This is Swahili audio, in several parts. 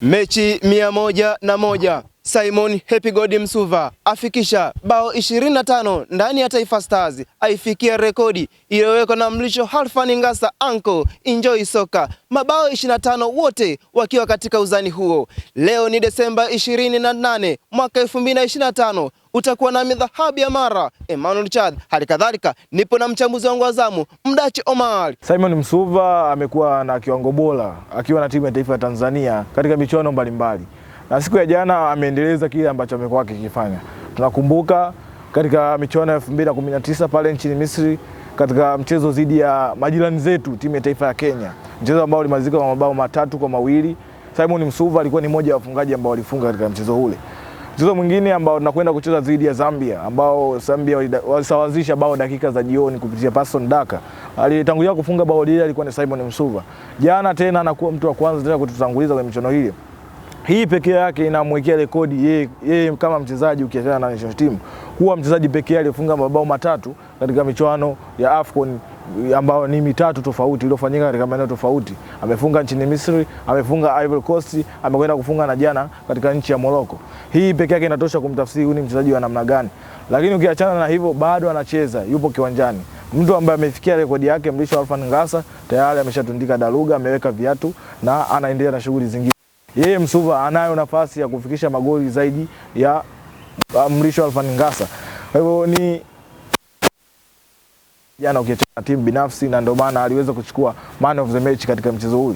Mechi 101, Simon Happy God Msuva afikisha bao 25 ndani ya Taifa Stars, aifikia rekodi iliyowekwa na Mrisho Alfan Ngasa Uncle Enjoy Soka, mabao 25 wote wakiwa katika uzani huo. Leo ni Desemba 28 mwaka 2025, utakuwa na dhahabu ya mara Emmanuel Chad. Hali kadhalika nipo na mchambuzi wangu wa zamu Mdachi Omar. Simon Msuva amekuwa na kiwango bora akiwa na timu ya taifa ya Tanzania katika michuano mbalimbali, na siku ya jana ameendeleza kile ambacho amekuwa akikifanya. Tunakumbuka katika michuano ya 2019 pale nchini Misri katika mchezo dhidi ya majirani zetu timu ya taifa ya Kenya, mchezo ambao ulimalizika kwa mabao 3-2. Simon Msuva alikuwa ni mmoja wa wafungaji ambao walifunga katika mchezo ule. Mchezo mwingine ambao tunakwenda kucheza dhidi ya Zambia, ambao Zambia walisawazisha bao dakika za jioni kupitia Passon Daka. Alitangulia kufunga bao lile alikuwa ni Simon Msuva. Jana tena anakuwa mtu wa kwanza tena kututanguliza kwenye michuano hii. Hii pekee yake inamwekea rekodi yeye kama mchezaji, ukiachana na national team, kuwa mchezaji pekee aliyefunga mabao 3 katika michuano ya AFCON ambao ni mitatu tofauti iliyofanyika katika maeneo tofauti. Amefunga nchini Misri, amefunga Ivory Coast, amekwenda kufunga na jana katika nchi ya Morocco. Hii pekee yake inatosha kumtafsiri huyu ni mchezaji wa namna gani. Lakini ukiachana na hivyo, bado anacheza, yupo kiwanjani. Mtu ambaye amefikia rekodi yake Mrisho Alfan Ngasa tayari ameshatundika daruga, ameweka viatu na anaendelea na shughuli zingine. Yeye Msuva anayo nafasi ya kufikisha magoli zaidi ya Mrisho Alfan Ngasa. Kwa hivyo ni jana ukiachana timu binafsi, na ndio maana aliweza kuchukua man of the match katika mchezo huu.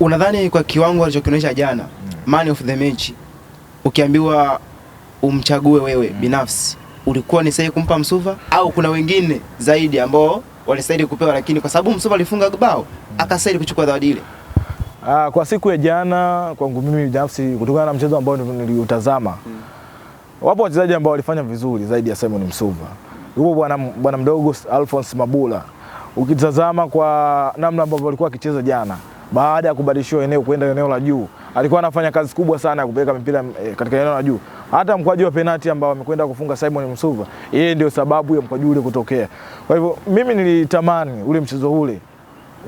Unadhani kwa kiwango alichokionyesha jana, man of the match, ukiambiwa umchague wewe binafsi, ulikuwa ni sahihi kumpa Msuva au kuna wengine zaidi ambao walistahili kupewa, lakini kwa sababu Msuva alifunga bao akastahili kuchukua zawadi ile? Kwa siku ya jana kwangu mimi binafsi, kutokana na mchezo ambao niliutazama, wapo wachezaji ambao walifanya vizuri zaidi ya Simon Msuva. Yupo bwana mdogo Alphonse Mabula. Ukitazama kwa namna ambavyo walikuwa akicheza jana, baada ya kubadilishiwa eneo kwenda eneo la juu, alikuwa anafanya kazi kubwa sana ya kupeleka mpira katika eneo la juu. Hata mkwaju wa penalti ambao amekwenda kufunga Simon Msuva, yeye ndio sababu ya mkwaju ule kutokea. Kwa hivyo mimi nilitamani ule mchezo ule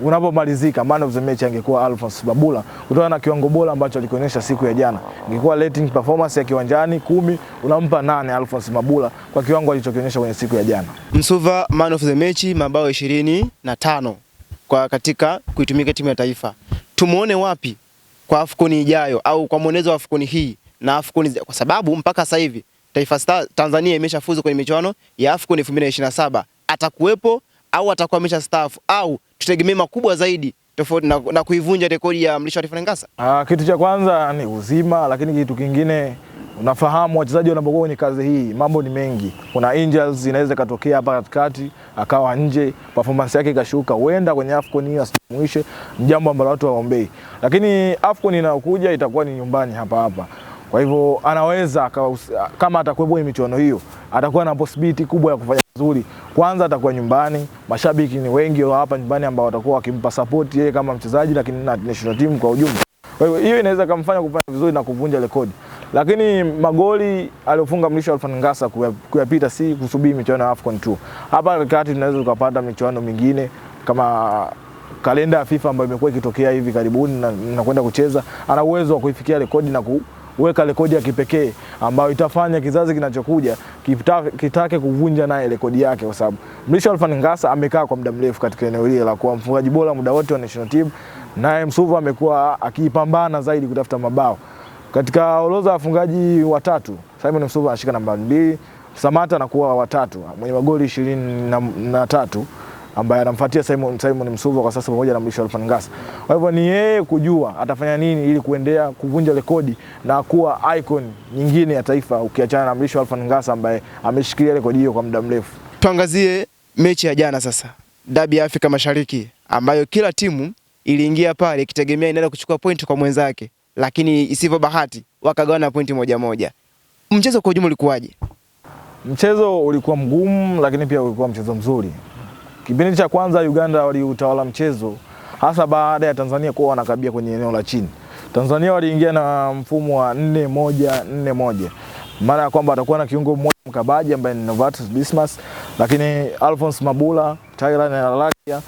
unapomalizika man of the match angekuwa Alphonse Mabula, kutokana na kiwango bora ambacho alikionyesha siku ya jana. Ingekuwa rating performance ya kiwanjani 10, unampa 8 Alphonse Mabula kwa kiwango alichokionyesha kwenye siku ya jana. Msuva man of the match, mabao 25 kwa katika kuitumika timu ya taifa. Tumuone wapi kwa AFCON ijayo au kwa mwenezo wa AFCON hii na AFCON, kwa sababu mpaka sasa hivi Taifa Stars Tanzania imeshafuzu kwenye michuano ya AFCON 2027. Atakuwepo au atakuwa ameshastaafu, au tutegemea makubwa zaidi tofauti na kuivunja rekodi ya Mrisho Alfan Ngasa? Kitu cha kwanza ni uzima, lakini kitu kingine, unafahamu wachezaji wanapokuwa kwenye kazi hii mambo ni mengi. Kuna injuries inaweza katokea hapa katikati akawa nje, performance yake ikashuka, huenda kwenye AFCON hii asimuishe, jambo ambalo watu waombei. Lakini AFCON inayokuja itakuwa ni nyumbani hapa. Kwa hivyo anaweza kama atakuwepo kwenye michuano hiyo, atakuwa na possibility kubwa ya kufanya vizuri. Kwanza atakuwa nyumbani, mashabiki ni wengi hapa nyumbani ambao watakuwa wakimpa support yeye kama mchezaji, lakini na national team kwa ujumla. Kwa hivyo hiyo inaweza kumfanya kufanya vizuri na kuvunja rekodi. Lakini magoli aliyofunga Mrisho Alfan Ngasa kuyapita si kusubiri michuano ya AFCON tu. Hapa katikati tunaweza tukapata michuano mingine kama kalenda ya FIFA ambayo imekuwa ikitokea hivi karibuni na kwenda kucheza. Ana uwezo wa kuifikia rekodi na kuweka rekodi ya kipekee ambayo itafanya kizazi kinachokuja kitake kuvunja naye rekodi yake, kwa sababu Mrisho Alfan Ngasa amekaa kwa muda mrefu katika eneo hili la kuwa mfungaji bora muda wote wa national team, naye Msuva amekuwa akipambana zaidi kutafuta mabao. Katika orodha ya wafungaji watatu, Simon Msuva anashika namba 2, Samata anakuwa watatu mwenye magoli 23, ambaye anamfuatia Simon Msuva kwa sasa pamoja na Mrisho Alfan Ngasa. Kwa hivyo ni yeye kujua atafanya nini ili kuendelea kuvunja rekodi na kuwa icon nyingine ya taifa, ukiachana na Mrisho Alfan Ngasa ambaye ameshikilia rekodi hiyo kwa muda mrefu. Tuangazie mechi ya jana sasa, Dabi ya Afrika Mashariki, ambayo kila timu iliingia pale ikitegemea inaenda kuchukua pointi kwa mwenzake, lakini isivyo bahati wakagawana pointi moja. Mchezo kwa ujumla ulikuwaje? Mchezo ulikuwa mgumu, lakini pia ulikuwa mchezo mzuri. Kipindi cha kwanza Uganda waliutawala mchezo, hasa baada ya Tanzania kuwa wanakabia kwenye eneo la chini. Tanzania waliingia na mfumo wa 4-1-4-1. Maana ya kwamba atakuwa na kiungo mmoja mkabaji ambaye ni Novatus Dismas, lakini Alphonse Mabula, Tyran na Lakia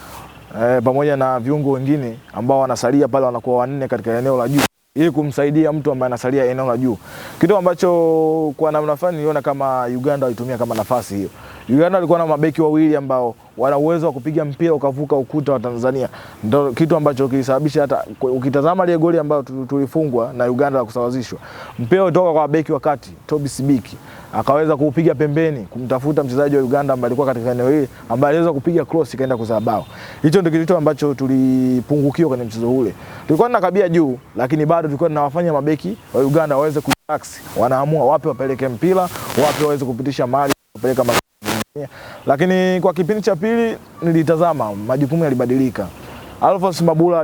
pamoja na viungo wengine ambao wanasalia pale wanakuwa 4 katika eneo la juu. ili kumsaidia mtu ambaye anasalia eneo la juu. Kitu ambacho kwa namna fulani niliona kama Uganda walitumia kama nafasi hiyo. Uganda walikuwa na mabeki wawili ambao wana uwezo wa kupiga mpira ukavuka ukuta wa Tanzania. Ndio kitu ambacho kilisababisha hata ukitazama ile goli ambayo tulifungwa na Uganda la kusawazishwa. Mpira utoka kwa beki wa kati, Toby Sibiki, akaweza kuupiga pembeni kumtafuta mchezaji wa Uganda ambaye alikuwa katika eneo hili ambaye aliweza kupiga cross ikaenda kuzaa bao. Hicho ndio kitu ambacho tulipungukiwa kwenye mchezo ule. Tulikuwa tunakabia juu lakini bado tulikuwa tunawafanya mabeki wa Uganda waweze kurelax. Wanaamua wapi wapeleke mpira, wapi waweze kupitisha mali, kupeleka lakini kwa kipindi cha pili nilitazama majukumu yalibadilika. Alphonse Mabula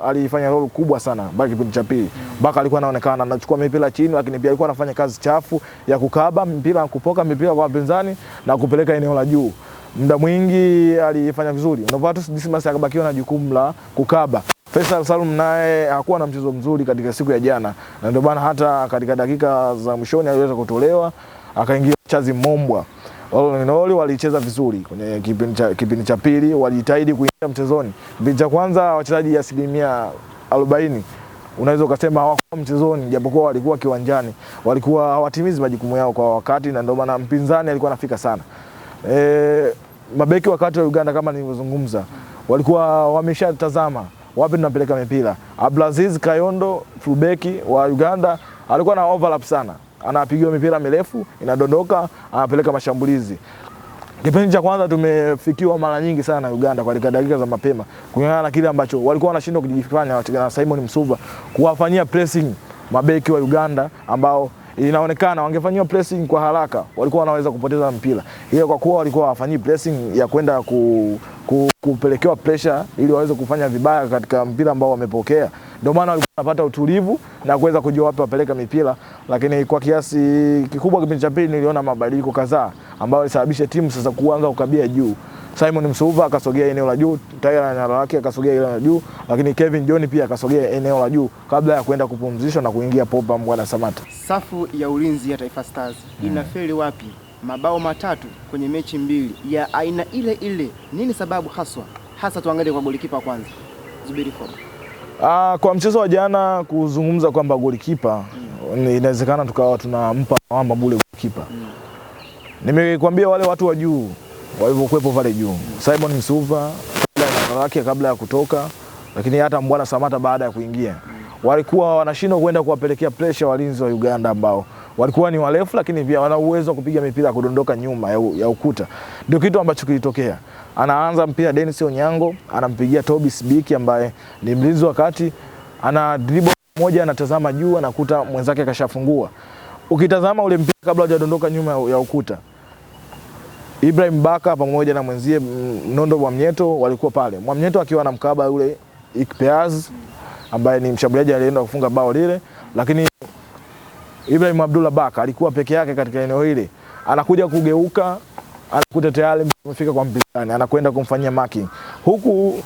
alifanya role kubwa sana baada kipindi cha pili. Baka alikuwa anaonekana anachukua mipira chini, lakini pia alikuwa anafanya kazi chafu ya kukaba mpira, kupoka mipira kwa wapinzani na kupeleka eneo la juu. Muda mwingi alifanya vizuri. Novatus Dismas akabakiwa na jukumu la kukaba. Faisal Salum naye hakuwa na mchezo mzuri katika siku ya jana. Na ndio bana hata katika dakika za mwishoni aliweza kutolewa, akaingia Chazi Mombwa. Wale walicheza vizuri kwenye kipindi cha pili, walijitahidi kuingia mchezoni. Kipindi cha kwanza wachezaji 40% unaweza ukasema hawakuwa mchezoni, japokuwa walikuwa kiwanjani, walikuwa hawatimizi majukumu yao kwa wakati, na ndio maana mpinzani alikuwa anafika sana. Mabeki wakati wa Uganda kama nilivyozungumza, walikuwa wameshatazama wapi tunapeleka mipira. Abdulaziz Kayondo, fullbeki wa Uganda, alikuwa na overlap sana. Anapiga mipira mirefu, inadondoka, anapeleka mashambulizi. Kipindi cha kwanza tumefikiwa mara nyingi sana na Uganda kwa dakika za mapema. Kulingana na kile ambacho walikuwa wanashindwa kujifanya na Simon Msuva kuwafanyia pressing mabeki wa Uganda ambao inaonekana wangefanyia pressing kwa haraka walikuwa wanaweza kupoteza mpira. Ile kwa kuwa walikuwa wafanyii pressing ya kwenda kupelekewa pressure ili waweze kufanya vibaya katika mpira ambao wamepokea. Ndio maana walikuwa wanapata utulivu na kuweza kujua wapi wapeleka mipira, lakini kwa kiasi kikubwa kipindi cha pili niliona mabadiliko kadhaa ambayo yalisababisha timu sasa kuanza kukabia juu. Simon Msuva akasogea eneo la juu, Tyler Nyarwaki akasogea eneo la juu, lakini Kevin John pia akasogea eneo la juu kabla ya kwenda kupumzishwa na kuingia Popa Mbwana Samata. Safu ya ulinzi ya Taifa Stars inafeli wapi? Mabao matatu kwenye mechi mbili ya aina ile ile. Nini sababu hasa tuangalie kwa golikipa kwanza. Zuberi Foba. Kwa mchezo wa jana kuzungumza kwamba golikipa inawezekana tukawa tunampa lawama bure golikipa. Nimekwambia wale watu wa juu walivyokuepo pale juu. Simon Msuva kabla ya kutoka, lakini hata Mbwana Samata baada ya kuingia. Walikuwa wanashindwa kwenda kuwapelekea pressure walinzi wa Uganda ambao walikuwa ni warefu, lakini pia wana uwezo wa kupiga mipira kudondoka nyuma ya ukuta. Ndio kitu ambacho kilitokea. Anaanza mpira Dennis Onyango, anampigia Toby Sibiki ambaye ni mlinzi wa kati, ana dribble moja, anatazama juu, anakuta mwenzake kashafungua. Ukitazama ule mpira kabla hajadondoka nyuma ya ukuta, Ibrahim Baka pamoja na mwenzie Nondo Mwamnyeto walikuwa pale. Mwamnyeto akiwa na mkaba yule Ikpeaz ambaye ni mshambuliaji aliyeenda kufunga bao lile, lakini Ibrahim Abdullah Baka alikuwa peke yake katika eneo hili. Anakuja kugeuka, anakuta tayari amefika kwa mpinzani, anakwenda kumfanyia marking. Huku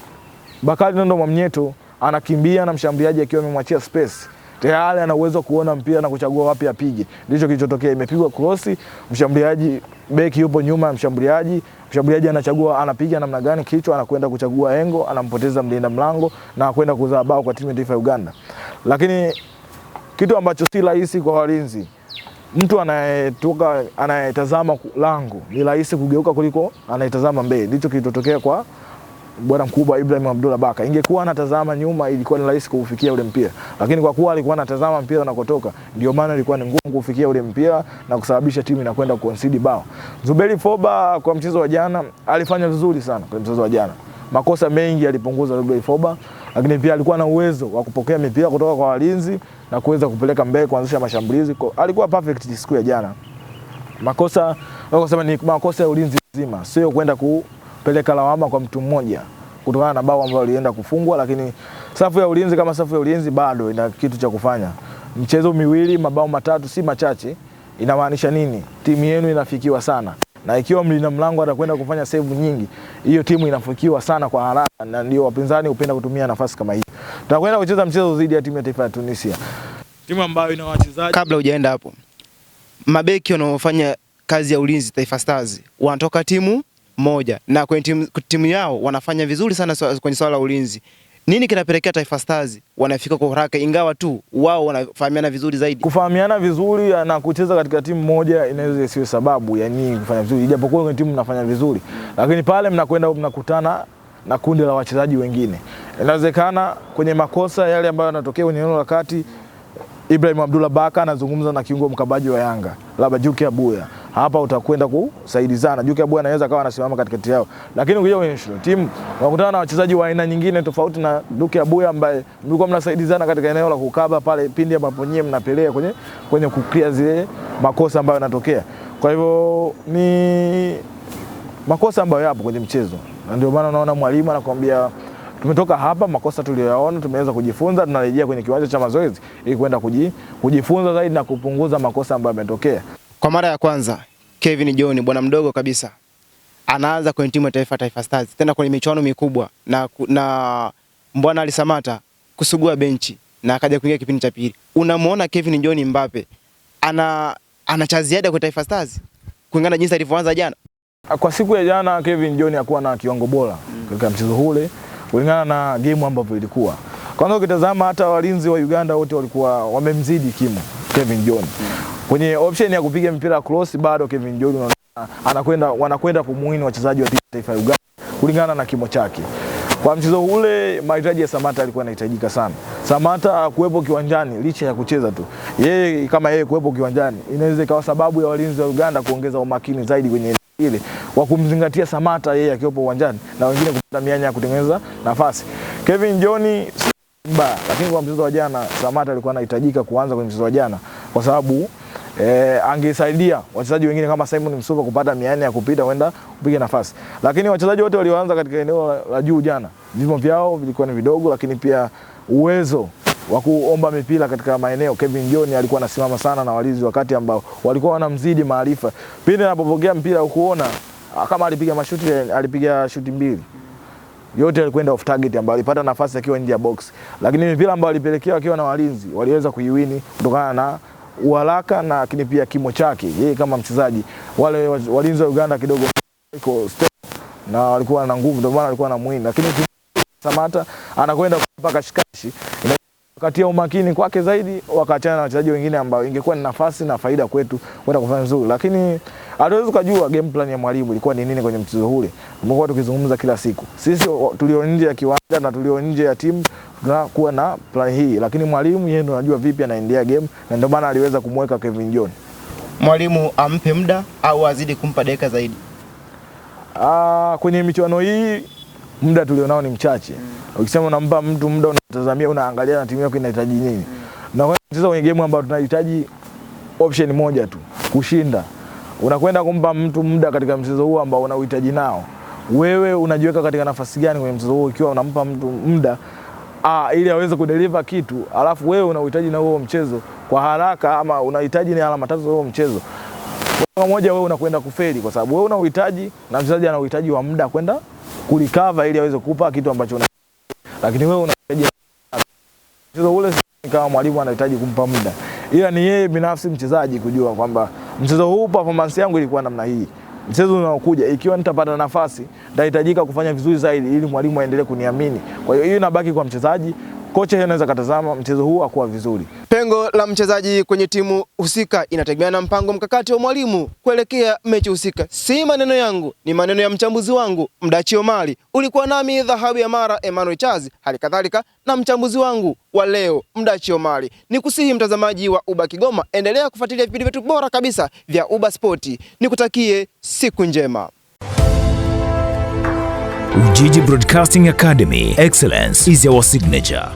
Bakari Nondo Mwamnyeto anakimbia na mshambuliaji akiwa amemwachia space. Tayari ana uwezo kuona mpira na kuchagua wapi apige. Ndicho kilichotokea, imepigwa cross, mshambuliaji beki yupo nyuma ya mshambuliaji anachagua anapiga namna gani, kichwa anakwenda kuchagua engo, anampoteza mlinda mlango na kwenda kuzaa bao kwa timu ya taifa ya Uganda. Lakini kitu ambacho si rahisi kwa walinzi, mtu anayetazama lango ni rahisi kugeuka kuliko anayetazama mbele. Ndicho kilichotokea kwa bwana mkubwa Ibrahim Abdullah Baka. Ingekuwa anatazama nyuma ilikuwa ni rahisi kufikia ule mpira, lakini kwa kuwa alikuwa anatazama mpira unakotoka, ndio maana ilikuwa ni ngumu kufikia ule mpira na kusababisha timu inakwenda kuconcede bao. Zuberi Foba kwa mchezo wa jana alifanya vizuri sana kwa mchezo wa jana. Makosa mengi alipunguza Zuberi Foba, lakini pia alikuwa na uwezo wa kupokea mipira kutoka kwa walinzi na kuweza kupeleka mbele kuanzisha mashambulizi. Alikuwa perfect siku ya jana. Makosa wakasema ni makosa ya ulinzi nzima, sio kwenda kupeleka lawama kwa mtu mmoja kutokana na bao ambalo alienda kufungwa, lakini safu ya ulinzi kama safu ya ulinzi bado ina kitu cha kufanya. Mchezo miwili, mabao matatu si machache. Inamaanisha nini? Timu yenu inafikiwa sana. Na ikiwa mlinda mlango atakwenda kufanya save nyingi, hiyo timu inafikiwa sana kwa haraka, na ndio wapinzani hupenda kutumia nafasi kama hii. Tutakwenda kucheza mchezo dhidi ya timu ya taifa ya Tunisia. Timu ambayo ina wachezaji. Kabla hujaenda hapo, mabeki wanaofanya kazi ya ulinzi Taifa Stars wanatoka timu moja na kwenye timu yao wanafanya vizuri sana kwenye swala la ulinzi. Nini kinapelekea Taifa Stars wanafika kwa haraka ingawa tu wao wanafahamiana vizuri zaidi? Kufahamiana vizuri na kucheza katika timu moja inaweza isiwe sababu ya nyinyi kufanya vizuri. Ijapokuwa kwenye timu mnafanya vizuri, lakini pale mnakwenda mnakutana na kundi la wachezaji wengine. Inawezekana kwenye makosa yale ambayo yanatokea kwenye eneo la kati, Ibrahim Abdullah Baka anazungumza na kiungo mkabaji wa Yanga, labda Juke Abuya. Hapa utakwenda kusaidizana. Juke Abuya anaweza kawa anasimama katikati yao. Lakini ukija kwenye timu unakutana na wachezaji wa aina nyingine tofauti na Juke Abuya ambaye mlikuwa mnasaidizana katika eneo la kukaba pale pindi ambapo nyinyi mnapelea kwenye kuclear zile makosa ambayo yanatokea. Kwa hivyo ni makosa ambayo yapo kwenye mchezo. Na ndio maana unaona mwalimu anakuambia tumetoka hapa, makosa tuliyoyaona tumeweza kujifunza, tunarejea kwenye kiwanja cha mazoezi ili kwenda kujifunza zaidi na kupunguza makosa ambayo yametokea. Kwa mara ya kwanza Kevin John, bwana mdogo kabisa, anaanza kwenye timu ya taifa Taifa Stars tena kwenye michuano mikubwa na Mbwana Ali Samata kusugua benchi na akaja kuingia kipindi cha pili. Unamuona Kevin John Mbappe ana cha ziada kwa Taifa Stars kulingana jinsi alivyoanza jana? Kwa siku ya jana Kevin John hakuwa na kiwango bora katika mchezo ule kulingana na game ambavyo ilikuwa. Kwanza ukitazama hata walinzi wa Uganda wote walikuwa wamemzidi kimo Kevin John. Kwenye option ya kupiga mpira cross bado Kevin John wanakwenda kumuini wachezaji wa taifa ya Uganda kulingana na kimo chake. Kwa mchezo ule mahitaji ya Samata alikuwa anahitajika sana. Samata kuwepo kiwanjani licha ya kucheza tu. Yeye kama yeye kuwepo kiwanjani inaweza ikawa sababu ya walinzi wa Uganda kuongeza umakini zaidi kwenye ile wa kumzingatia Samata yeye akiwepo uwanjani na wengine kupata mianya ya kutengeneza nafasi. Kevin John mbaya, lakini kwa mchezo wa jana Samata alikuwa anahitajika kuanza kwenye mchezo wa jana kwa sababu angesaidia wachezaji wengine kama Simon Msuva kupata mianya ya kupita kwenda kupiga nafasi. Lakini wachezaji wote walioanza katika eneo la juu jana, vimo vyao vilikuwa ni vidogo, lakini pia uwezo wa kuomba mipira katika maeneo. Kevin John alikuwa anasimama sana na walinzi wakati ambao walikuwa wanamzidi maarifa. Pindi anapopokea mpira ukuona kama alipiga shuti mbili. Yote alikwenda off target ambapo alipata nafasi akiwa nje ya box. Lakini mipira ambayo alipelekea akiwa na walinzi waliweza kuiwini kutokana na uharaka na lakini pia kimo chake. Yeye kama mchezaji, wale walinzi wa Uganda kidogo iko step na walikuwa na nguvu, ndio maana walikuwa na muhimu. Lakini Samata anakwenda mpaka shikashi. Wakati ya umakini kwake zaidi wakaachana na wachezaji wengine ambao ingekuwa ni nafasi na faida kwetu kwenda kufanya vizuri. Lakini hatuwezi kujua game plan ya mwalimu ilikuwa ni nini kwenye mchezo ule. Tumekuwa tukizungumza kila siku. Sisi tulio nje ya kiwanja na tulio nje ya timu tunakuwa na plan hii, lakini mwalimu yeye ndo anajua vipi anaendea game na ndio maana aliweza kumweka Kevin John. Mwalimu ampe muda au azidi kumpa dakika zaidi? Kwenye michuano hii muda tulionao ni mchache. Ukisema unampa mtu muda, unatazamia unaangalia na timu yako inahitaji nini. Na kwa mchezo kwenye game ambayo tunahitaji option moja tu, kushinda. Unakwenda kumpa mtu muda katika mchezo huu ambao unahitaji nao. Wewe unajiweka katika nafasi gani kwenye mchezo huu ikiwa unampa mtu muda ili aweze kudeliver kitu, alafu wewe unahitaji na huo mchezo kwa haraka ama unahitaji ni alama tatu za huo mchezo. Kwa moja wewe unakwenda kufeli kwa sababu wewe unahitaji na mchezaji anahitaji wa muda kwenda kulikava ili aweze kukupa kitu ambacho unahitaji. Lakini wewe unahitaji mchezo ule kama mwalimu anahitaji kumpa muda. Ila ni yeye binafsi mchezaji kujua kwamba mchezo huu performance yangu ilikuwa namna hii. Mchezo unaokuja ikiwa nitapata nafasi nitahitajika kufanya vizuri zaidi ili mwalimu aendelee kuniamini. Kwa hiyo inabaki kwa mchezaji. Kocha anaweza katazama mchezo huu akuwa vizuri. Pengo la mchezaji kwenye timu husika inategemea na mpango mkakati wa mwalimu kuelekea mechi husika. Si maneno yangu, ni maneno ya mchambuzi wangu Mdachi Omari. Ulikuwa nami Dhahabu ya Mara Emmanuel Chazi, halikadhalika na mchambuzi wangu wa leo Mdachi Omari. Nikusihi mtazamaji wa Uba Kigoma, endelea kufuatilia vipindi vyetu bora kabisa vya Uba Sport. Nikutakie siku njema. Ujiji Broadcasting Academy, excellence is our signature.